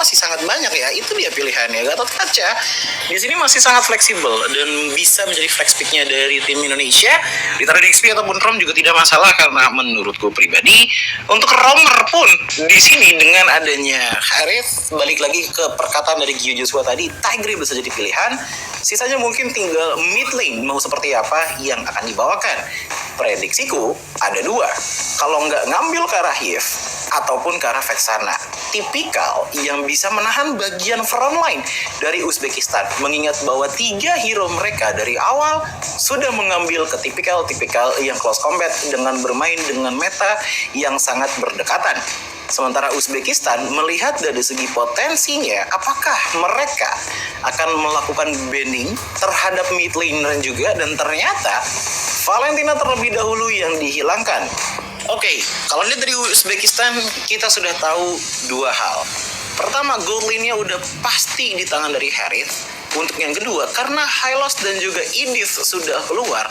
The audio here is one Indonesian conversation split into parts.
masih sangat banyak ya. Itu dia pilihannya. Gatot Kaca di sini masih sangat fleksibel dan bisa menjadi flex picknya dari tim Indonesia. Ditaruh di XP ataupun ROM juga tidak masalah, karena menurutku pribadi untuk roamer pun di sini dengan adanya Harith, balik lagi ke perkataan dari Gio Joshua tadi, Tigreal bisa jadi pilihan. Sisanya mungkin tinggal mid lane mau seperti apa yang akan dibawakan. Prediksiku ada dua, kalau nggak ngambil ke arah Hiv ataupun ke arah Vexana, tipikal yang bisa menahan bagian frontline dari Uzbekistan, mengingat bahwa 3 hero mereka dari awal sudah mengambil ke tipikal yang close combat dengan bermain dengan meta yang sangat berdekatan. Sementara Uzbekistan melihat dari segi potensinya, apakah mereka akan melakukan banning terhadap mid laner juga, dan ternyata Valentina terlebih dahulu yang dihilangkan. Oke, kalau lihat dari Uzbekistan, kita sudah tahu dua hal. Pertama, gold lane-nya udah pasti di tangan dari Harith. Untuk yang kedua, karena Hylos dan juga Edith sudah keluar,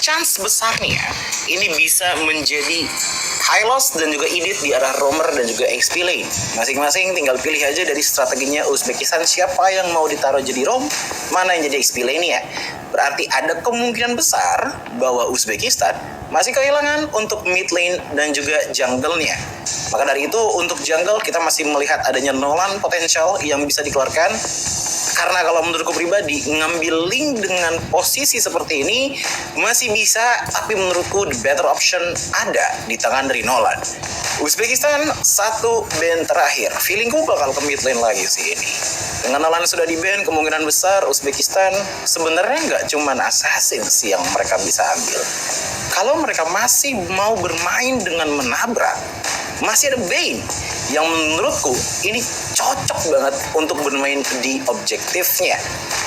chance besarnya ini bisa menjadi Hylos dan juga Edith di arah roamer dan juga XP lane. Masing-masing tinggal pilih aja dari strateginya Uzbekistan siapa yang mau ditaruh jadi roam, mana yang jadi XP lane-nya. Berarti ada kemungkinan besar bahwa Uzbekistan masih kehilangan untuk mid lane dan juga jungle-nya. Maka dari itu untuk jungle kita masih melihat adanya Nolan potensial yang bisa dikeluarkan. Karena kalau menurutku pribadi, ngambil link dengan posisi seperti ini masih bisa, tapi menurutku the better option ada di tangan dari Nolan. Uzbekistan satu ban terakhir, feelingku bakal ke mid lane lagi sih ini. Dengan Nolan sudah di ban, kemungkinan besar Uzbekistan sebenarnya nggak cuman assassin sih yang mereka bisa ambil. Kalau mereka masih mau bermain dengan menabrak, masih ada Bane yang menurutku ini cocok banget untuk bermain di objektifnya.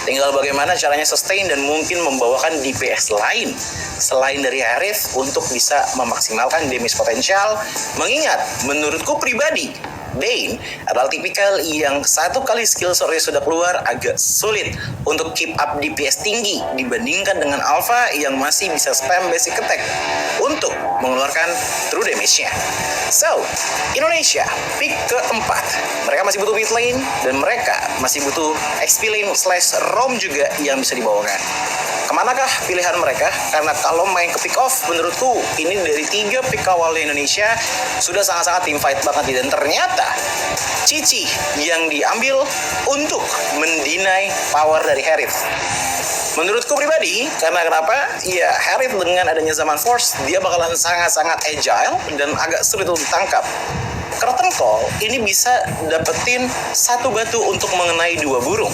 Tinggal bagaimana caranya sustain dan mungkin membawakan DPS lain selain dari Harith untuk bisa memaksimalkan damage potensial. Mengingat menurutku pribadi, Bane adalah tipikal yang satu kali skill sword sudah keluar agak sulit untuk keep up DPS tinggi dibandingkan dengan Alpha yang masih bisa spam basic attack untuk mengeluarkan true damage-nya. So, Indonesia pick keempat. Mereka masih butuh mid lane dan mereka masih butuh XP lane / roam juga yang bisa dibawakan. Kemanakah pilihan mereka? Karena kalau main ke pick off, menurutku ini dari 3 pick awalnya Indonesia sudah sangat-sangat team fight banget. Dan ternyata Cici yang diambil untuk mendinai power dari Harith. Menurutku pribadi, karena kenapa? Ya, Harith dengan adanya Zaman Force, dia bakalan sangat-sangat agile dan agak sulit untuk ditangkap. Curtain Call ini bisa dapetin satu batu untuk mengenai 2 burung.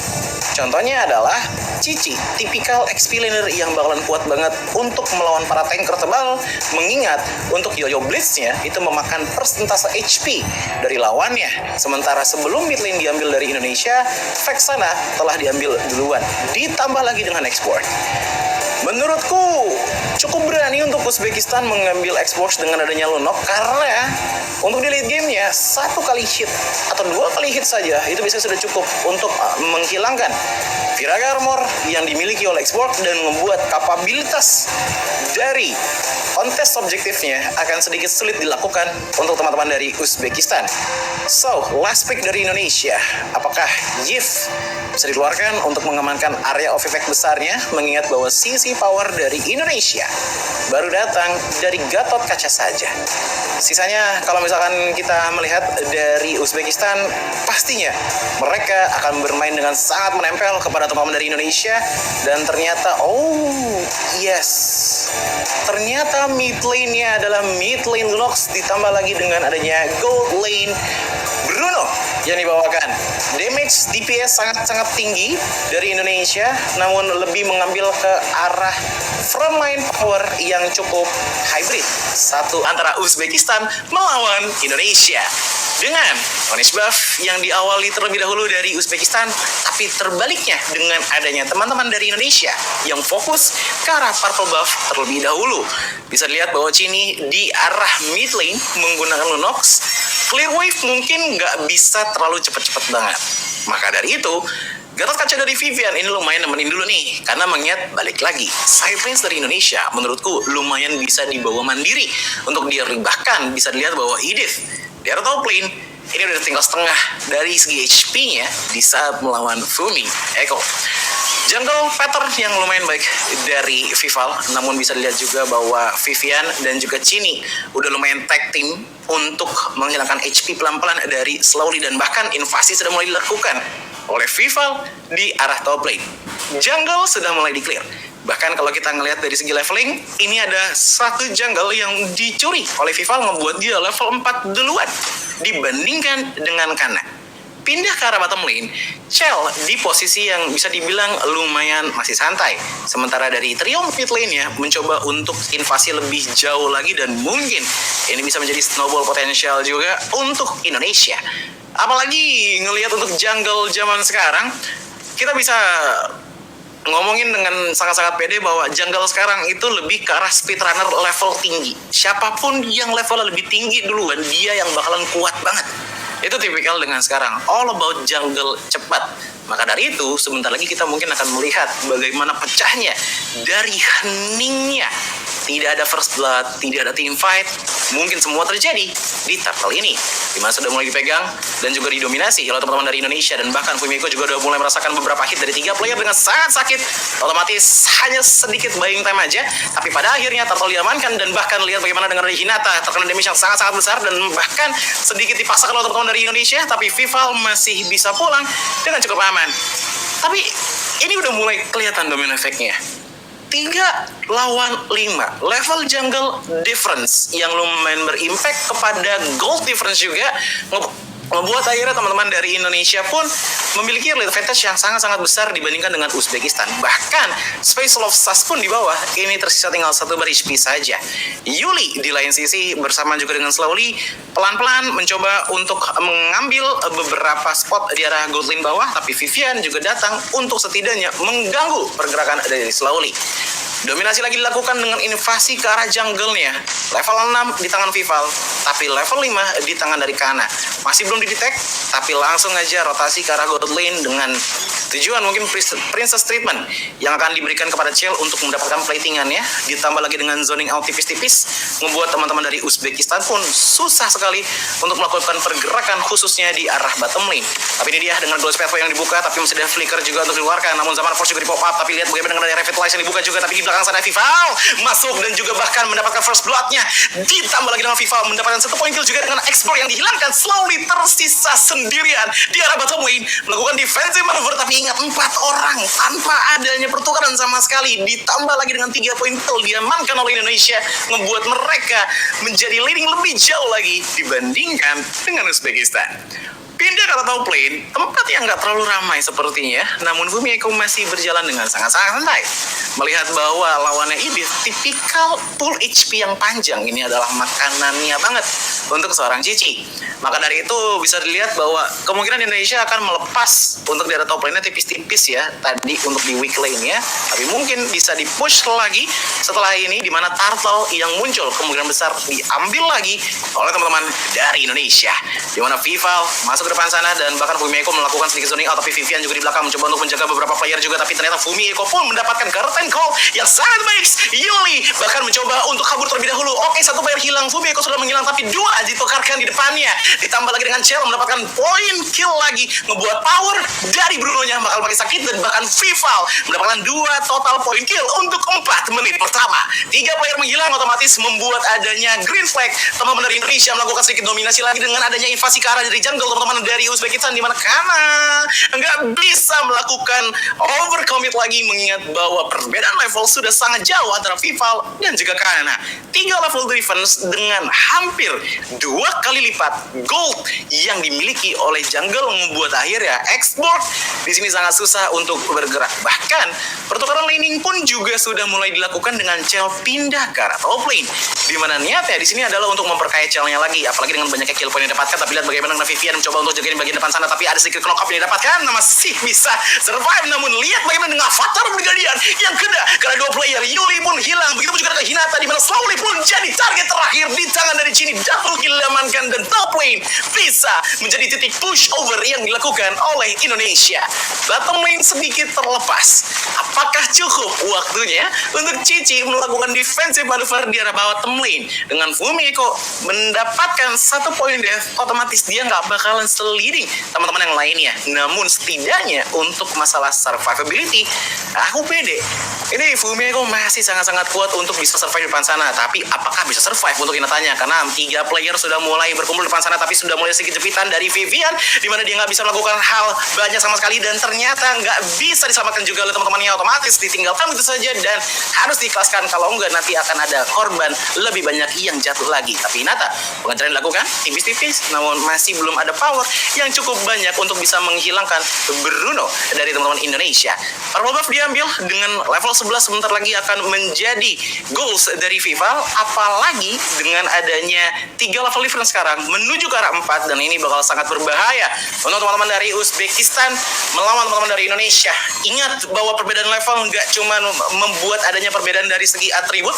Contohnya adalah Cici, tipikal XP laner yang bakalan kuat banget untuk melawan para tanker tebal, mengingat untuk Yo-Yo Blitz-nya itu memakan persentase HP dari lawannya. Sementara sebelum mid lane diambil dari Indonesia, Vexana telah diambil duluan, ditambah lagi dengan export. Menurutku cukup berani untuk Uzbekistan mengambil Xbox dengan adanya Lunok, karena untuk di late game-nya 1 kali hit atau 2 kali hit saja itu bisa sudah cukup untuk menghilangkan Viraga Armor yang dimiliki oleh Xbox dan membuat kapabilitas dari kontes objektifnya akan sedikit sulit dilakukan untuk teman-teman dari Uzbekistan. So, last pick dari Indonesia, apakah Yif bisa dikeluarkan untuk mengamankan area of effect besarnya, mengingat bahwa sisi power dari Indonesia baru datang dari Gatot Kaca saja. Sisanya kalau misalkan kita melihat dari Uzbekistan, pastinya mereka akan bermain dengan sangat menempel kepada teman-teman dari Indonesia. Dan ternyata, oh yes, ternyata mid lane-nya adalah mid lane Lunox, ditambah lagi dengan adanya gold lane Bruno yang dibawakan. Damage DPS sangat-sangat tinggi dari Indonesia, namun lebih mengambil ke arah frontline power yang cukup hybrid. Satu antara Uzbekistan melawan Indonesia. Dengan punish buff yang diawali terlebih dahulu dari Uzbekistan, tapi terbaliknya dengan adanya teman-teman dari Indonesia yang fokus ke arah purple buff terlebih dahulu. Bisa dilihat bahwa Cini di arah mid lane menggunakan Lunox. Clear wave mungkin nggak bisa terlalu cepat-cepat banget. Maka dari itu, Gatot Kaca dari Vivian ini lumayan nemenin dulu nih, karena mengingat balik lagi side lanes dari Indonesia menurutku lumayan bisa dibawa mandiri untuk dia, bahkan bisa dilihat bahwa Edith di area top lane ini udah tinggal setengah dari segi HP-nya di saat melawan Fumi Eko. Jungle pattern yang lumayan baik dari Vival, namun bisa dilihat juga bahwa Vivian dan juga Chini udah lumayan tag team untuk menghilangkan HP pelan-pelan dari Slowly, dan bahkan invasi sudah mulai dilakukan oleh Vival di arah top lane. Jungle sudah mulai di-clear. Bahkan kalau kita ngelihat dari segi leveling, ini ada satu jungle yang dicuri oleh Vival, membuat dia level 4 duluan dibandingkan dengan Kana. Pindah ke arah bottom lane, Chell di posisi yang bisa dibilang lumayan masih santai. Sementara dari trio mid lane-nya mencoba untuk invasi lebih jauh lagi, dan mungkin ini bisa menjadi snowball potensial juga untuk Indonesia. Apalagi ngelihat untuk jungle zaman sekarang, kita bisa ngomongin dengan sangat-sangat pede bahwa jungle sekarang itu lebih ke arah speedrunner level tinggi. Siapapun yang levelnya lebih tinggi duluan, dia yang bakalan kuat banget. Itu tipikal dengan sekarang, all about jungle cepat. Maka dari itu, sebentar lagi kita mungkin akan melihat bagaimana pecahnya dari heningnya. Tidak ada first blood, tidak ada team fight, mungkin semua terjadi di turtle ini, dimana sudah mulai dipegang dan juga didominasi oleh teman-teman dari Indonesia, dan bahkan Fumiko juga sudah mulai merasakan beberapa hit dari 3 player dengan sangat sakit. Otomatis hanya sedikit buying time aja, tapi pada akhirnya turtle diamankan, dan bahkan lihat bagaimana dengan dari Hinata terkena damage yang sangat-sangat besar, dan bahkan sedikit dipaksakan oleh teman-teman dari Indonesia, tapi Vival masih bisa pulang dengan cukup aman. Tapi ini udah mulai kelihatan domino efeknya. 3 lawan 5 level jungle difference yang lumayan berimpact kepada gold difference juga, membuat akhirnya teman-teman dari Indonesia pun memiliki advantage yang sangat-sangat besar dibandingkan dengan Uzbekistan. Bahkan Space Love Sus pun di bawah, ini tersisa tinggal 1 bar HP saja. Yuli di lain sisi bersama juga dengan Slowly pelan-pelan mencoba untuk mengambil beberapa spot di arah gold lane bawah, tapi Vivian juga datang untuk setidaknya mengganggu pergerakan dari Slowly. Dominasi lagi dilakukan dengan invasi ke arah jungle-nya. Level 6 di tangan Vival, tapi level 5 di tangan dari Kana. Masih belum di-detect, tapi langsung aja rotasi ke arah gold lane dengan tujuan mungkin princess treatment yang akan diberikan kepada Chell untuk mendapatkan platingannya. Ditambah lagi dengan zoning out tipis-tipis, membuat teman-teman dari Uzbekistan pun susah sekali untuk melakukan pergerakan khususnya di arah bottom lane. Tapi ini dia dengan glow pathway yang dibuka, tapi masih ada flicker juga untuk dikeluarkan. Namun zaman force juga di pop up, tapi lihat bagaimana dengan dari revitalize yang dibuka juga, tapi di belakang sana Vival masuk dan juga bahkan mendapatkan first blood-nya. Ditambah lagi dengan Vival mendapatkan 1 point kill juga dengan explore yang dihilangkan. Slowly tersisa sendirian di arah bottom lane melakukan defensive maneuver, tapi ingat 4 orang tanpa adanya pertukaran sama sekali. Ditambah lagi dengan 3 point kill diamankan oleh Indonesia, membuat mereka menjadi leading lebih jauh lagi dibandingkan dengan Uzbekistan. Pindah ke top lane, tempat yang nggak terlalu ramai sepertinya, namun Fumiko masih berjalan dengan sangat-sangat santai. Melihat bahwa lawannya ini tipikal full HP yang panjang, ini adalah makanannya banget untuk seorang Cici. Maka dari itu bisa dilihat bahwa kemungkinan Indonesia akan melepas untuk di top lane-nya tipis-tipis ya, tadi untuk di weak lane-nya, tapi mungkin bisa di-push lagi setelah ini, di mana turtle yang muncul kemungkinan besar diambil lagi oleh teman-teman dari Indonesia, di mana Vival masuk ke depan sana, dan bahkan Fumiko melakukan sedikit zoning out, tapi Vivian juga di belakang mencoba untuk menjaga beberapa player juga, tapi ternyata Fumiko pun mendapatkan curtain call yang sangat baik. Yuli bahkan mencoba untuk kabur terlebih dahulu. Oke, 1 player hilang, Fumiko sudah menghilang, tapi 2 ditukarkan di depannya. Ditambah lagi dengan Chell mendapatkan point kill lagi, ngebuat power dari Bruno-nya bakal makin sakit, dan bahkan Vival mendapatkan 2 total point kill untuk 4 menit pertama. 3 player menghilang, otomatis membuat adanya green flag. Teman-teman dari Indonesia melakukan sedikit dominasi lagi dengan adanya invasi ke arah dari jungle teman-teman dari Uzbekistan, di mana Kana nggak bisa melakukan overcommit lagi, mengingat bahwa perbedaan level sudah sangat jauh antara Vival dan juga Kana. 3 level defense dengan hampir 2 kali lipat gold yang dimiliki oleh jungle, membuat akhirnya export di sini sangat susah untuk bergerak. Bahkan pertukaran laning pun juga sudah mulai dilakukan dengan Chell pindah ke arah top lane, di mana niatnya di sini adalah untuk memperkaya Chell-nya lagi, apalagi dengan banyaknya kill point yang didapatkan. Tapi lihat bagaimana dengan Vivian mencoba untuk jagain bagian depan sana, tapi ada sedikit knock up yang didapatkan, masih bisa survive. Namun lihat bagaimana dengan Avatar Brigadier yang kena karena 2 player. Yuli pun hilang, begitu pun juga dengan Hinata di mana slowly pun jadi target terakhir di tangan dari Chini. Double kill diamankan dan top lane bisa menjadi titik push over yang dilakukan oleh Indonesia. Bottom lane sedikit terlepas. Apakah cukup waktunya untuk Cici melakukan defensive maneuver di arah bottom lane? Dengan Fumiko mendapatkan 1 poin death, otomatis dia nggak bakalan seliding teman-teman yang lainnya. Namun setidaknya untuk masalah survivability, aku pede. Ini Fumiko masih sangat-sangat kuat untuk bisa survive di depan sana. Tapi apakah bisa survive untuk Hinatanya? Karena 3 player sudah mulai berkumpul di depan sana, tapi sudah mulai sedikit jepitan dari Vivian, di mana dia nggak bisa melakukan hal banyak sama sekali, dan ternyata nggak bisa diselamatkan juga oleh teman-temannya. Otomatis ditinggalkan begitu saja dan harus diikhlaskan, kalau enggak nanti akan ada korban lebih banyak yang jatuh lagi. Tapi Hinata, pengejaran dilakukan tipis-tipis, namun masih belum ada power yang cukup banyak untuk bisa menghilangkan Bruno dari teman-teman Indonesia. Purple buff diambil dengan level 11 sebentar lagi akan menjadi goals dari Vival, apalagi dengan adanya 3 level difference sekarang menuju ke arah 4, dan ini bakal sangat berbahaya untuk teman-teman dari Uzbekistan melawan teman-teman dari Indonesia. Ingat bahwa perbedaan level nggak cuma membuat adanya perbedaan dari segi atribut,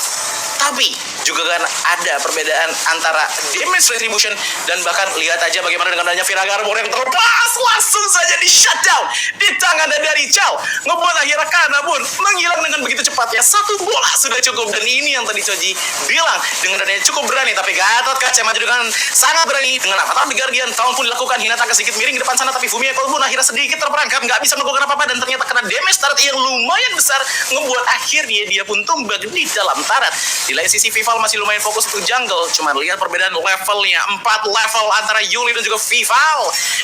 tapi juga kan ada perbedaan antara damage retribution, dan bahkan lihat aja bagaimana dengan adanya Viraga Armor yang terlepas langsung saja di shutdown di tangan dari Chow, ngebuat akhirnya Kana pun menghilang dengan begitu cepatnya. 1 bola sudah cukup, dan ini yang tadi Choji bilang dengan adanya cukup berani. Tapi Gatot Kaca maju dengan sangat berani dengan Avatar The Guardian. Tahun pun dilakukan, Hinata sedikit miring di depan sana, tapi Fumiko pun akhirnya sedikit terperangkap, nggak bisa melakukan apa-apa, dan ternyata kena damage tarat yang lumayan besar, ngebuat akhirnya dia pun tumbang di dalam tarat. Di lain sisi Vival masih lumayan fokus untuk jungle, cuma lihat perbedaan levelnya, 4 level antara Yuli dan juga Vival.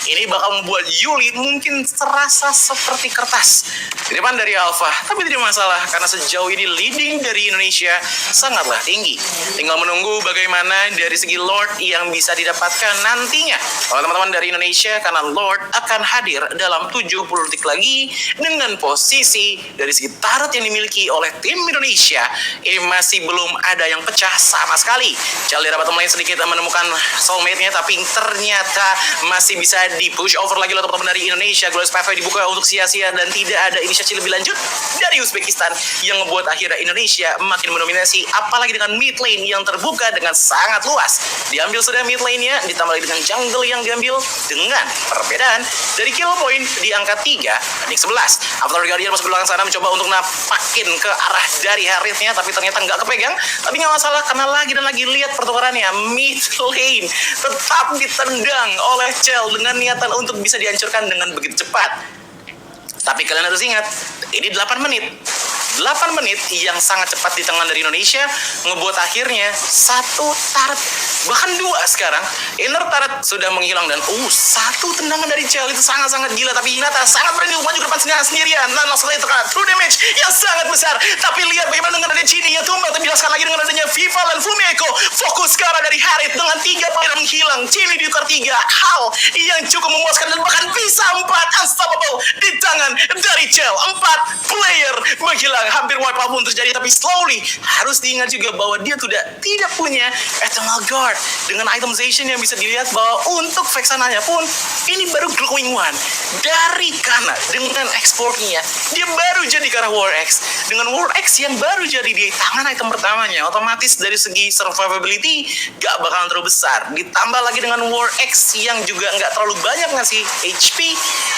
Ini bakal membuat Yuli mungkin terasa seperti kertas di depan dari Alpha, tapi tidak masalah karena sejauh ini leading dari Indonesia sangatlah tinggi. Tinggal menunggu bagaimana dari segi Lord yang bisa didapatkan nantinya oleh teman-teman dari Indonesia, karena Lord akan hadir dalam 70 detik lagi dengan posisi dari segi tarat yang dimiliki oleh tim Indonesia. Ini masih belum ada yang pecah sama sekali. Cel di bottom lane sedikit menemukan soulmate-nya, tapi ternyata masih bisa di push over lagi oleh teman-teman dari Indonesia. Glorious Pathway dibuka untuk sia-sia dan tidak ada inisiasi lebih lanjut dari Uzbekistan yang membuat akhirnya Indonesia makin mendominasi, apalagi dengan mid lane yang terbuka dengan sangat luas. Diambil sudah mid lane-nya, ditambah lagi dengan jungle yang diambil dengan perbedaan dari kill point di angka 3 banding 11. Avatar Guardian masuk ke belakang sana mencoba untuk napakin ke arah dari Harith-nya, tapi ternyata nggak kepegang. Tapi nggak masalah karena lagi dan lagi lihat pertukarannya, mid lane tetap ditendang oleh Chell dengan niatan untuk bisa dihancurkan dengan begitu cepat. Tapi kalian harus ingat, ini 8 menit. 8 menit yang sangat cepat di tangan dari Indonesia, ngebuat akhirnya 1 taret, bahkan 2 sekarang. Inner taret sudah menghilang, dan 1 tendangan dari Chell itu sangat-sangat gila. Tapi Hinata sangat berani maju ke depan sendirian, dan langsung saja terkena true damage yang sangat besar. Tapi lihat bagaimana dengan adanya Chini yang tumbang, tapi dijelaskan lagi dengan adanya Vival dan Fumiko. Fokus ke arah dari Harith dengan 3 player menghilang. Chini di tukar 3, hal yang cukup memuaskan, dan bahkan bisa 4 unstoppable di tangan dari Chell. 4 player menghilang, hampir wipe out pun terjadi. Tapi slowly harus diingat juga bahwa dia tidak punya Eternal Guard dengan itemization yang bisa dilihat bahwa untuk Vexananya pun ini baru glowing one dari Kana dengan exportnya. Dia baru jadi ke arah War X dengan War X yang baru jadi di tangan item pertamanya. Otomatis dari segi survivability gak bakalan terlalu besar. Ditambah lagi dengan War X yang juga gak terlalu banyak ngasih HP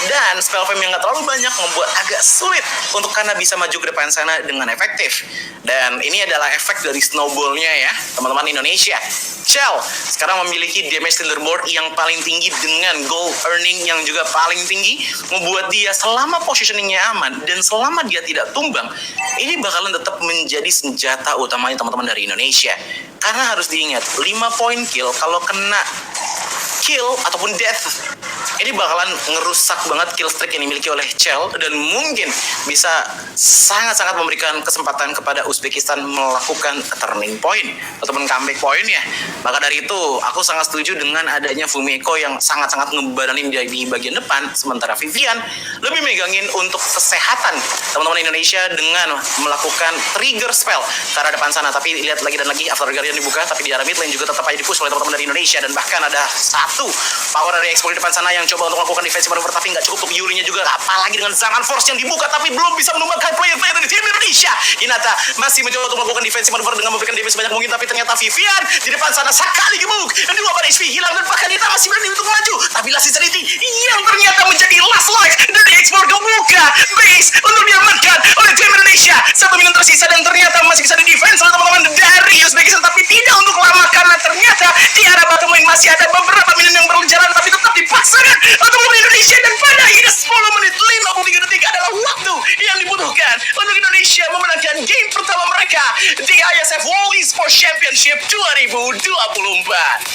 dan spell fame yang gak terlalu banyak, membuat agak sulit untuk Kana bisa maju ke depan sana dengan efektif. Dan ini adalah efek dari snowballnya ya teman-teman Indonesia. Chell sekarang memiliki damage leaderboard yang paling tinggi dengan gold earning yang juga paling tinggi, membuat dia selama positioningnya aman dan selama dia tidak tumbang, ini bakalan tetap menjadi senjata utamanya teman-teman dari Indonesia. Karena harus diingat, 5 poin kill kalau kena kill ataupun death, ini bakalan ngerusak banget kill streak yang dimiliki oleh Chell, dan mungkin bisa sangat-sangat memberikan kesempatan kepada Uzbekistan melakukan turning point ataupun comeback point ya. Maka dari itu aku sangat setuju dengan adanya Fumiko yang sangat-sangat ngebadanin di bagian depan, sementara Vivian lebih megangin untuk kesehatan teman-teman Indonesia dengan melakukan trigger spell ke arah depan sana. Tapi lihat lagi dan lagi Avatar Guardian dibuka, tapi di arah mid lane juga tetap aja dipush oleh teman-teman dari Indonesia, dan bahkan ada 1 power dari explode di depan sana yang coba untuk melakukan defensive maneuver tapi nggak cukup untuk Yulinya juga, apalagi dengan zaman force yang dibuka tapi belum bisa menumbangkan player-player dari tim Indonesia. Hinata masih mencoba untuk melakukan defensive maneuver dengan memberikan damage sebanyak mungkin, tapi ternyata Vivian di depan sana sekali gemuk, dua bar HP hilang dan bahkan Hinata masih berani untuk maju, tapi Last Insanity yang ternyata menjadi last life dari Explore kebuka base untuk diamankan oleh tim Indonesia. 1 minit tersisa dan ternyata masih bisa di defense oleh teman-teman dari Uzbekistan, tapi tidak untuk lama karena ternyata di arah bottom lane masih ada beberapa minit yang berjalan, tapi tetap dipaksakan untuk memilih Indonesia. Dan pada akhirnya 10 menit 53 detik adalah waktu yang dibutuhkan untuk Indonesia memenangkan game pertama mereka di ISF World Esports Championship 2024.